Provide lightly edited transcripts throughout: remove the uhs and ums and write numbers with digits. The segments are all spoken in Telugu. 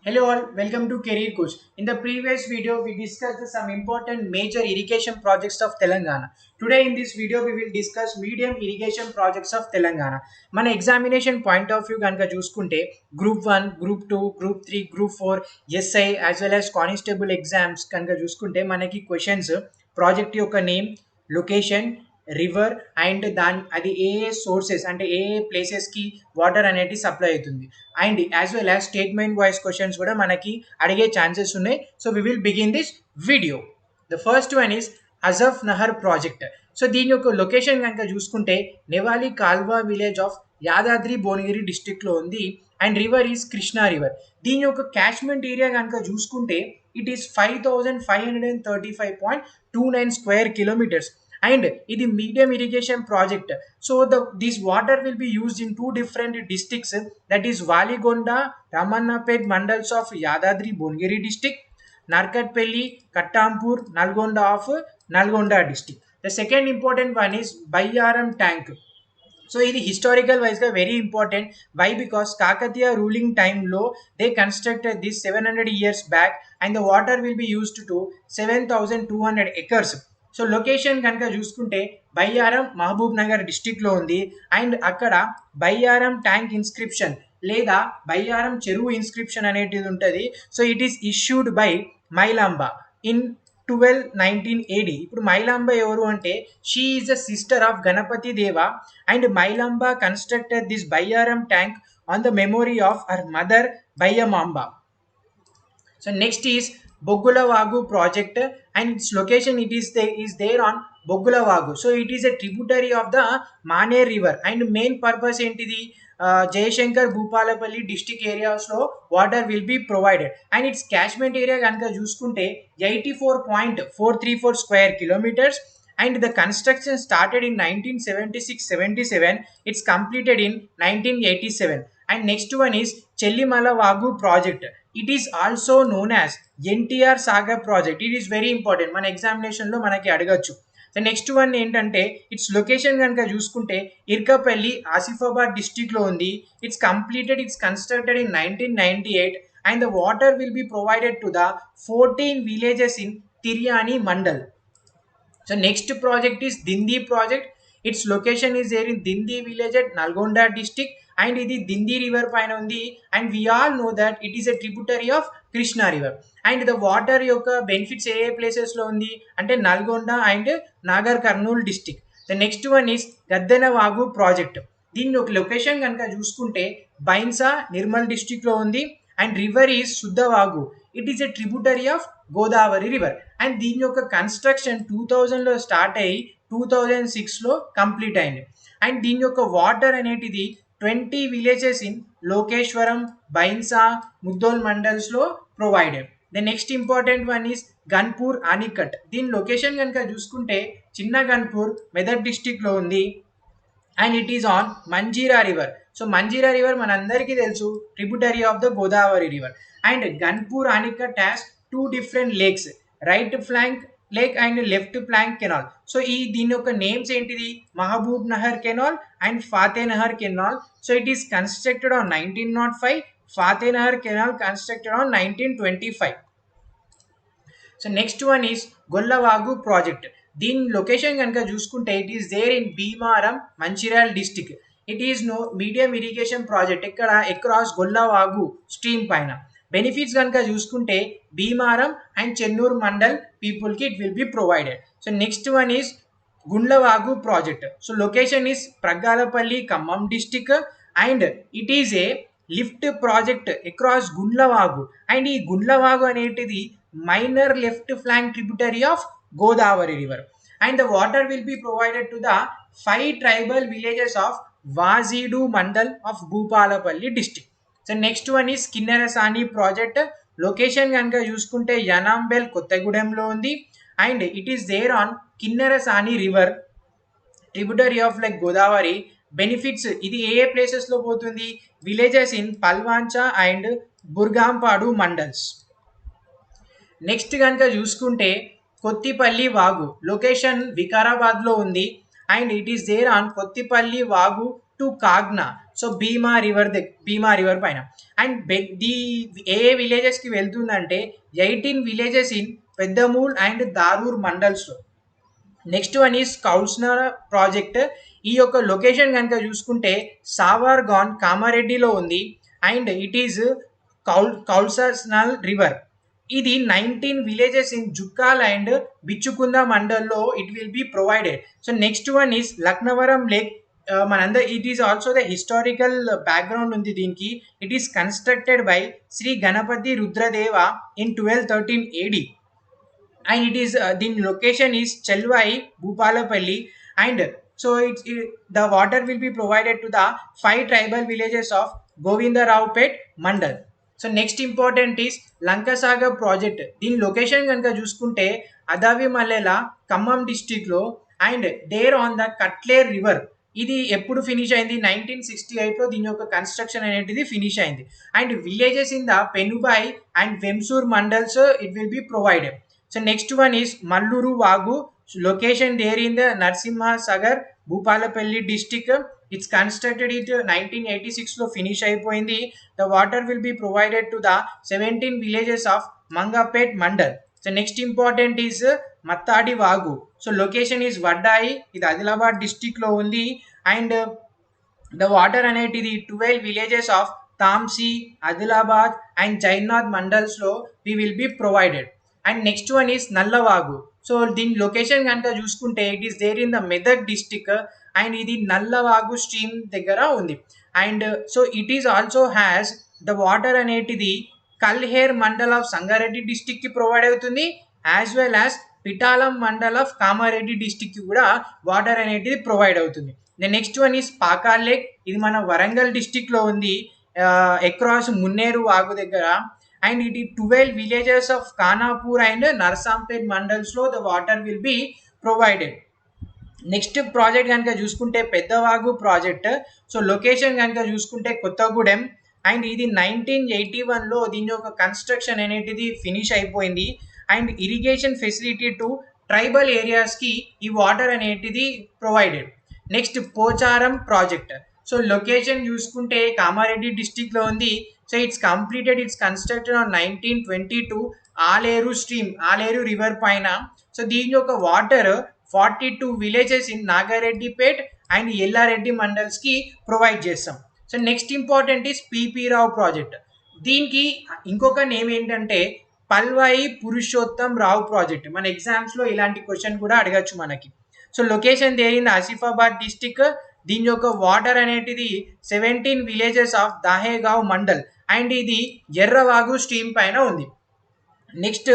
Hello all, welcome to Career Coach. In the previous video, we discussed some important major irrigation projects of Telangana. Today in this video, we will discuss medium irrigation projects of Telangana. మన ఎగ్జామినేషన్ పాయింట్ ఆఫ్ వ్యూ కనుక చూసుకుంటే group 1, group 2, group 3, group 4, SI as well as constable exams కనుక చూసుకుంటే మనకి క్వశ్చన్స్ ప్రాజెక్ట్ యొక్క నేమ్, లొకేషన్, రివర్ అండ్ అది ఏ సోర్సెస్ అంటే ఏ ప్లేసెస్కి వాటర్ అనేది సప్లై అవుతుంది and as well as statement wise questions కూడా మనకి అడిగే ఛాన్సెస్ ఉన్నాయి. So we will begin this video. The first one is Asif Nahar project. సో దీని యొక్క లొకేషన్ కనుక చూసుకుంటే నెవాలి కాల్వా విలేజ్ ఆఫ్ యాదాద్రి భువనగిరి డిస్ట్రిక్ట్లో ఉంది and river is Krishna river. దీని యొక్క క్యాచ్మెంట్ ఏరియా కనుక చూసుకుంటే it is 5535.29 square kilometres and ఇది medium irrigation project. So this water will be used in two different districts, that is Valigonda, Ramannapet mandals of Yadadri Bongiri district, Narkatpelli, Kattampur, Nalgonda of Nalgonda district. The second important one is Bayaram tank. So ఇది హిస్టారికల్ వైజ్గా very important. Why? Because Kakatiya ruling టైంలో they constructed this 700 years back and the water will be used to 7200 acres. So location కనుక చూసుకుంటే బయ్యారం మహబూబ్ నగర్ డిస్టిక్లో ఉంది అండ్ అక్కడ బయ్యారం ట్యాంక్ ఇన్స్క్రిప్షన్ లేదా బయ్యారం చెరువు ఇన్స్క్రిప్షన్ అనేటిది ఉంటుంది. So it is issued by Mailamba in 1219 AD. ఇప్పుడు మైలాంబ ఎవరు అంటే she is a sister of Ganapati Deva and Mailamba constructed this Bayyaram tank on the memory of her mother Bayyamamba. So next is Bogulavagu project and its location is there on Bogulavagu. So it is a tributary of the Mane river and main purpose into the Jayashankar Bhupalapalli district areas లో water will be provided and its catchment area కనుక చూసుకుంటే 84.434 square kilometers and the construction started in 1976-77. It's completed in 1987. And next one is Chellimala Vagu project. It is also known as NTR Saga project. It is very important. మన ఎగ్జామినేషన్లో మనకి అడగచ్చు. సో నెక్స్ట్ వన్ ఏంటంటే ఇట్స్ లొకేషన్ కనుక చూసుకుంటే ఇర్కపల్లి ఆసిఫాబాద్ డిస్టిక్లో ఉంది. It's constructed in 1998 and the water will be provided to the 14 villages in Tiryani mandal. So next project is Dindi project. Its location is there in Dindi village at Nalgonda district and ఇది దింది రివర్ పైన ఉంది and we all know that it is a tributary of Krishna river and the water యొక్క బెనిఫిట్స్ ఏ ప్లేసెస్లో ఉంది అంటే Nalgonda and Nagar Kurnool district. The next one is Gaddenavagu project. దీని ఒక లొకేషన్ కనుక చూసుకుంటే బైన్సా నిర్మల్ డిస్టిక్లో ఉంది and river is Suddhavagu. It is a tributary of Godavari river and దీని యొక్క కన్స్ట్రక్షన్ 2000లో స్టార్ట్ అయ్యి 2006లో కంప్లీట్ అయింది అండ్ దీని యొక్క వాటర్ అనేటిది 20 విలేజెస్ ఇన్ లోకేశ్వరం, బైన్సా, ముద్దోల్ మండల్స్లో provided. The next important one is Ganpur anicut. దీని లొకేషన్ కనుక చూసుకుంటే చిన్న గన్పూర్ మెదక్ డిస్టిక్లో ఉంది and it is on Manjira river. So Manjira river మనందరికీ తెలుసు tributary of the Godavari river and Ganpur anicut has two different lakes, right flank lake and left flank canal. So దీని యొక్క నేమ్స్ ఏంటిది Mahabub Nahar canal and Fateh Nahar canal. So it is constructed on 1905, Fateh Nahar canal constructed on 1925. So next one is Gollavagu project. దీని లొకేషన్ కనుక చూసుకుంటే it is there in Bheemaram Mancherial district. It is medium irrigation project ఇక్కడ అక్రాస్ గొల్లవాగు స్ట్రీమ్ పైన. బెనిఫిట్స్ కనుక చూసుకుంటే భీమారం అండ్ చెన్నూరు మండల్ పీపుల్కి it will be provided. So next one is Gundlavagu project. So location is Praggalapalli Khammam district and it is a lift project across Gundlavagu and ఈ గుండ్లవాగు అనేటిది minor left flank tributary of Godavari river and the water will be provided to the 5 tribal villages of Vajedu mandal of Bhupalpally district. So next one is Kinnerasani project. Location కనుక చూసుకుంటే యనాంబెల్ కొత్తగూడెంలో ఉంది and it is there on Kinnerasani river tributary of like Godavari. Benefits ఇది ఏ ప్లేసెస్లో పోతుంది villages in Palvancha and Burgampadu mandals. Next కనుక చూసుకుంటే కొత్తిపల్లి వాగు. లొకేషన్ వికారాబాద్లో ఉంది and it is there on Kothipalli Vagu to Kagna. So Bhima river పైన. అండ్ ది ఏ విలేజెస్కి వెళ్తుందంటే 18 villages in Peddemul and Dharur మండల్స్లో. Next one is Kaulasnala project. ఈ యొక్క లొకేషన్ కనుక చూసుకుంటే సావర్గాన్ కామారెడ్డిలో ఉంది. And it is Kaulasnala river. ఇది 19 villages in Jukkal and Bichkunda మండల్లో it will be provided. So next one is Laknavaram lake. మనందర్ it is also the historical background ఉంది దీనికి. It is constructed by Shri Ganapati Rudradeva in 1213 AD. And it is the location is Chelvai, Bhupalapalli, and so the water will be provided to the 5 tribal villages of Govindarao-pet Mandal. So next important is Lankasagar project. దీని లొకేషన్ కనుక చూసుకుంటే అదావి మల్లెల ఖమ్మం డిస్ట్రిక్ట్లో and there on the Katleru river. ఇది ఎప్పుడు ఫినిష్ అయింది? 1968లో దీని యొక్క కన్స్ట్రక్షన్ అనేది ఫినిష్ అయింది. And villages in the Penuballi and Vemsoor mandals it will be provided. So next one is Malluru Vagu, location there in the Narsimha Sagar, Bhupalapalli district. It's constructed in 1986 లో ఫినిష్ అయిపోయింది. The water will be provided to the 17 villages of Mangapet Mandal. So next important is Mattadi Vagu. So location is Vaddai, ఇది ఆదిలాబాద్ డిస్ట్రిక్ట్ లో ఉంది. అండ్ the water అనేది 12 villages of Tamsi, Adilabad and Jainath Mandals లో we will be provided. And next one is Nallavagu. So దీని లొకేషన్ కనుక చూసుకుంటే it is there in the Medak district and ఇది నల్లవాగు స్ట్రీమ్ దగ్గర ఉంది. And so it is also has the water అనేటిది కల్హేర్ మండల్ ఆఫ్ సంగారెడ్డి డిస్టిక్కి ప్రొవైడ్ అవుతుంది, as well as Pitlam mandal of Kamareddy డిస్టిక్కి కూడా వాటర్ అనేటిది ప్రొవైడ్ అవుతుంది. The next one is Pakhal lake. ఇది మన వరంగల్ డిస్టిక్లో ఉంది, అక్రాస్ మున్నేరు వాగు దగ్గర. And it is 12 villages of Khanapur and Narsampet mandals లో the water will be provided. Next project కనుక చూసుకుంటే పెద్దవాగు ప్రాజెక్ట్. సో లొకేషన్ కనుక చూసుకుంటే కొత్తగూడెం. అండ్ ఇది 1981లో దీని యొక్క కన్స్ట్రక్షన్ అనేటిది ఫినిష్ అయిపోయింది. And irrigation facility to tribal ఏరియాస్కి ఈ వాటర్ అనేటిది provided. Next Pocharam project. So location చూసుకుంటే కామారెడ్డి డిస్టిక్లో ఉంది. So it's completed, it's constructed on 1922 Aleru stream, Aleru river పైన. సో దీని యొక్క water 42 villages in Nagareddypet and Yellareddy మండల్స్కి ప్రొవైడ్ చేస్తాం. So next important is PP Rao project. దీనికి ఇంకొక నేమ్ ఏంటంటే పల్వాయి పురుషోత్తం రావు ప్రాజెక్ట్. మన ఎగ్జామ్స్లో ఇలాంటి క్వశ్చన్ కూడా అడగచ్చు మనకి. So location there in Asifabad district. దీని యొక్క వాటర్ అనేటిది 17 villages of Dahegaon mandal and ఇది ఎర్రవాగు స్ట్రీమ్ పైన ఉంది. Next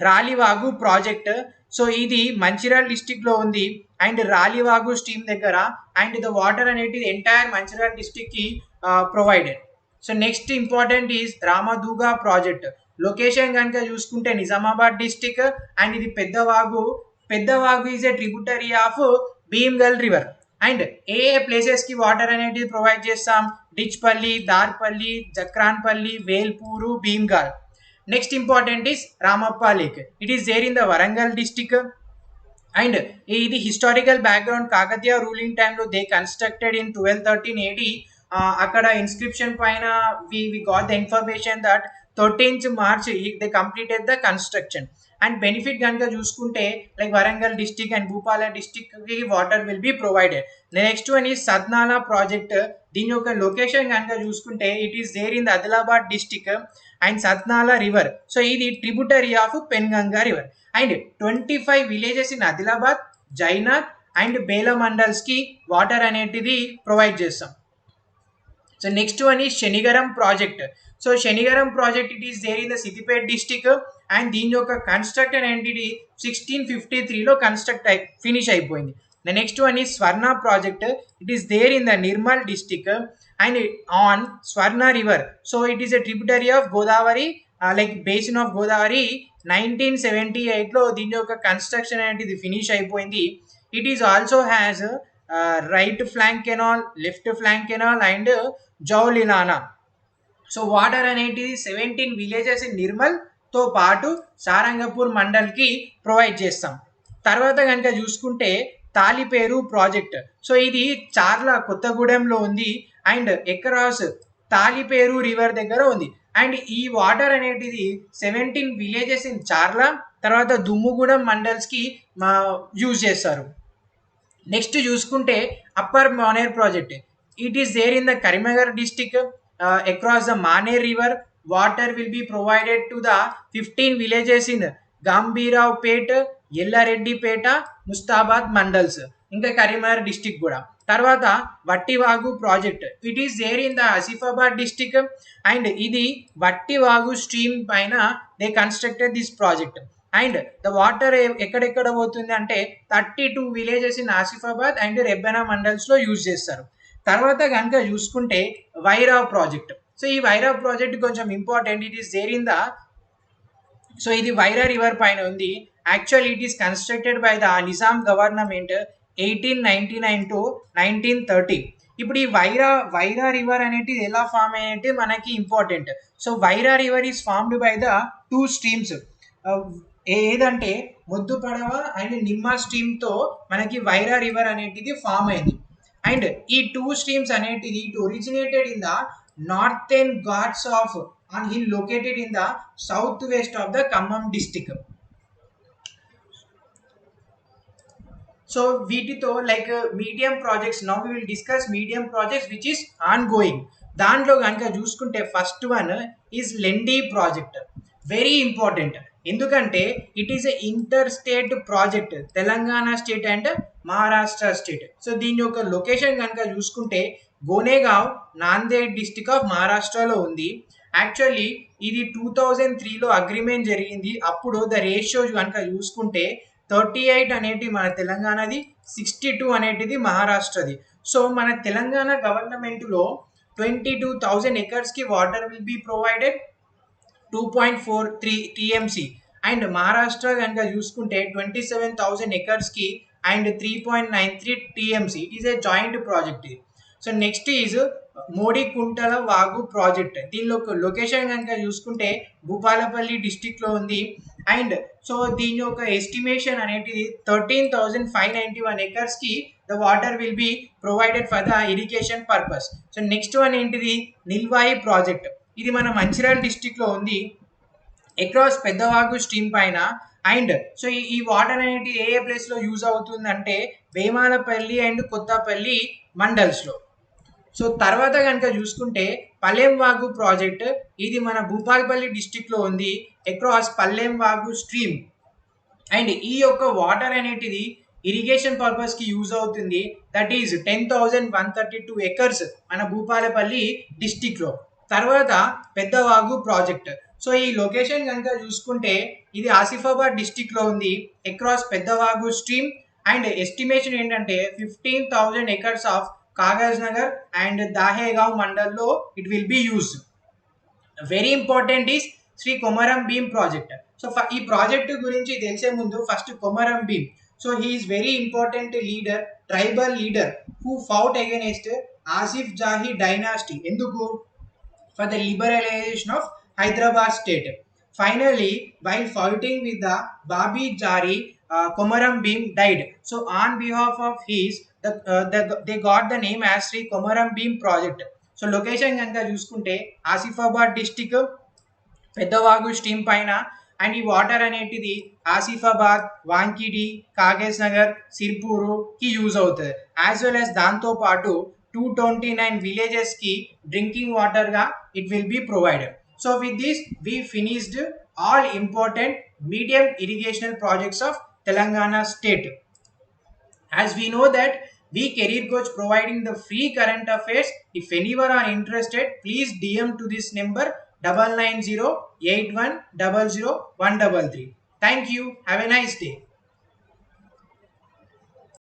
రాలివాగు project. సో ఇది మంచిర్యాల డిస్టిక్లో ఉంది అండ్ రాలివాగు స్ట్రీమ్ దగ్గర. అండ్ ద వాటర్ అనేటిది ఎంటైర్ మంచిర్యాల డిస్టిక్కి provided. So next important is Ramadugu project. Location కనుక చూసుకుంటే నిజామాబాద్ డిస్టిక్ అండ్ ఇది Peddavagu is a tributary of Bheemgal river. And ఏ ప్లేసెస్కి వాటర్ అనేది ప్రొవైడ్ చేస్తాం? Dichpally, Darpally, Jakranpally, Velpur, Bheemgal. Next important is Ramappa lake. It is there in the Warangal district. And ఇది హిస్టారికల్ బ్యాక్గ్రౌండ్. కాకతీయ రూలింగ్ టైంలో దే కన్స్ట్రక్టెడ్ ఇన్ 1213 AD. అక్కడ ఇన్స్క్రిప్షన్ పైన we got the information that 13th March they completed the construction. And benefit కనుక చూసుకుంటే like Warangal district and Bhupala డిస్టిక్కి water will be provided. Next one is Satnala project. దీని యొక్క లొకేషన్ కనుక చూసుకుంటే it is there in the Adilabad district and Satnala river. So ఇది tributary of Penganga river. And 25 villages in Adilabad, Jainath and Bela మండల్స్కి వాటర్ అనేటిది ప్రొవైడ్ చేస్తాం. So next one is Shanigaram project. So Shanigaram project it is there in the Siddipet district and దీని యొక్క కన్స్ట్రక్టెడ్ ఎంటిటీ 1653లో ఫినిష్ అయిపోయింది. The next one is Swarna project. It is there in the Nirmal district and on Swarna river. So it is a tributary of Godavari, like basin of Godavari. 1978లో దీని యొక్క కన్స్ట్రక్షన్ అనేది ఫినిష్ అయిపోయింది. It is also has right flank canal, left flank canal and జౌలిలానా. So water అనేది 17 విలేజెస్ ఇన్ నిర్మల్తో పాటు సారంగపూర్ మండల్కి ప్రొవైడ్ చేస్తాం. తర్వాత కనుక చూసుకుంటే తాలిపేరు ప్రాజెక్ట్. సో ఇది చార్ల కొత్తగూడెంలో ఉంది అండ్ అక్రాస్ తాలిపేరు రివర్ దగ్గర ఉంది. అండ్ ఈ వాటర్ అనేటిది 17 విలేజెస్ ఇన్ చార్లా తర్వాత దుమ్ముగూడెం మండల్స్కి యూజ్ చేస్తారు. నెక్స్ట్ చూసుకుంటే upper Maner project, it is there in the Karimnagar district across the Maner river. Water will be provided to the 15 villages in Gambhiraopet, Yellareddypet, Mustabad mandals, ఇంకా కరీంనగర్ డిస్టిక్ కూడా. తర్వాత Vattivagu project, it is there in the Asifabad district and ఇది వట్టివాగు స్ట్రీమ్ పైన they constructed this project. And the water ఎక్కడెక్కడ పోతుంది అంటే 32 villages in Asifabad and Rebbena మండల్స్లో యూజ్ చేస్తారు. తర్వాత కనుక చూసుకుంటే వైరా ప్రాజెక్ట్. సో ఈ వైరా ప్రాజెక్ట్ కొంచెం important, it is there in the, so ఇది వైరా రివర్ పైన ఉంది. Actual it is constructed by the Nizam government 1899 to 1930. ఇప్పుడు ఈ వైరా రివర్ అనేది ఎలా ఫామ్ అయ్యేది మనకి important. So Wyra river is formed by the 2 streams, ఏదంటే మొద్దు పడవ అండ్ నిమ్మ స్ట్రీమ్తో మనకి వైరా రివర్ అనేటిది ఫామ్ అయింది. అండ్ ఈ 2 స్ట్రీమ్స్ అనేటిది it originated in the northern ghats of on hill located in the south west of the Khammam district. So వీటితో like medium projects, now we will discuss medium projects which is on going. దాంట్లో కనుక చూసుకుంటే first one is Lendi project, very important. ఎందుకంటే it is a inter state project, Telangana state and Maharashtra state. So దీని యొక్క లొకేషన్ కనుక చూసుకుంటే గోనేగావ్, నాందేడ్ డిస్టిక్ ఆఫ్ మహారాష్ట్రలో ఉంది. యాక్చువల్లీ ఇది 2003లో అగ్రిమెంట్ జరిగింది. అప్పుడు ద రేషియో కనుక చూసుకుంటే 38 అనేటి మన తెలంగాణది, 62 అనేటిది మహారాష్ట్రది. సో మన తెలంగాణ గవర్నమెంట్లో 22,000 ఎకర్స్కి water will be provided 2.43 TMC. And Maharashtra కనుక చూసుకుంటే 27,000 ఎకర్స్కి and 3.93 TMC. It is a joint project ఇది. So next is Modikuntala Vagu project. దీనిలో లొకేషన్ కనుక చూసుకుంటే భూపాలపల్లి డిస్టిక్లో ఉంది. అండ్ సో దీని యొక్క ఎస్టిమేషన్ అనేది 13,591 ఎకర్స్కి the water will be provided for the irrigation purpose. So next one ఏంటిది నిల్వాయి ప్రాజెక్ట్, ఇది మన మంచిర్యాల డిస్టిక్లో ఉంది అక్రాస్ పెద్దవాగు స్ట్రీమ్ పైన. అండ్ సో ఈ వాటర్ అనేది ఏ ప్లేస్లో యూజ్ అవుతుందంటే వేమాలపల్లి అండ్ కొత్తపల్లి మండల్స్లో. సో తర్వాత కనుక చూసుకుంటే పల్లెం వాగు ప్రాజెక్ట్, ఇది మన భూపాలపల్లి డిస్టిక్లో ఉంది అక్రాస్ పల్లెం వాగు స్ట్రీమ్. అండ్ ఈ యొక్క వాటర్ అనేటిది ఇరిగేషన్ పర్పస్కి యూజ్ అవుతుంది. దట్ ఈజ్ 10,132 ఎకర్స్ మన భూపాలపల్లి డిస్టిక్లో. తర్వాత పెద్దవాగు ప్రాజెక్ట్, సో ఈ లొకేషన్ కనుక చూసుకుంటే ఇది ఆసిఫాబాద్ డిస్టిక్లో ఉంది across Peddavagu stream. And estimation ఏంటంటే 15,000 acres of Kagaz Nagar and Dahegaon మండల్లో it will be use. Very important is Shri Komaram Bheem project. So ఈ ప్రాజెక్ట్ గురించి తెలిసే ముందు first Komaram Bheem. So he is very important leader, tribal leader who fought against Asif Jahi dynasty. ఎందుకు? for the liberalization of Hyderabad state. Finally, while fighting with the Babi Jari, Komaram Bhim died. So on behalf of his, they got the name as Sri Komaram Bhim project. So location కనుక చూసుకుంటే ఆసిఫాబాద్ డిస్టిక్ పెద్దవాగు స్ట్రీమ్ పైన. అండ్ ఈ వాటర్ అనేటిది ఆసిఫాబాద్, వాంకిడి, కాగజ్ నగర్, సిర్పూరుకి యూజ్ అవుతుంది. యాజ్ వెల్ యాజ్ దాంతోపాటు 229 విలేజెస్కి డ్రింకింగ్ వాటర్గా it will be provided. So with this we finished all important medium irrigational projects of Telangana state. As we know that we Career Coach providing the free current affairs. If anyone are interested, please DM to this number 9908100133. Thank you. Have a nice day.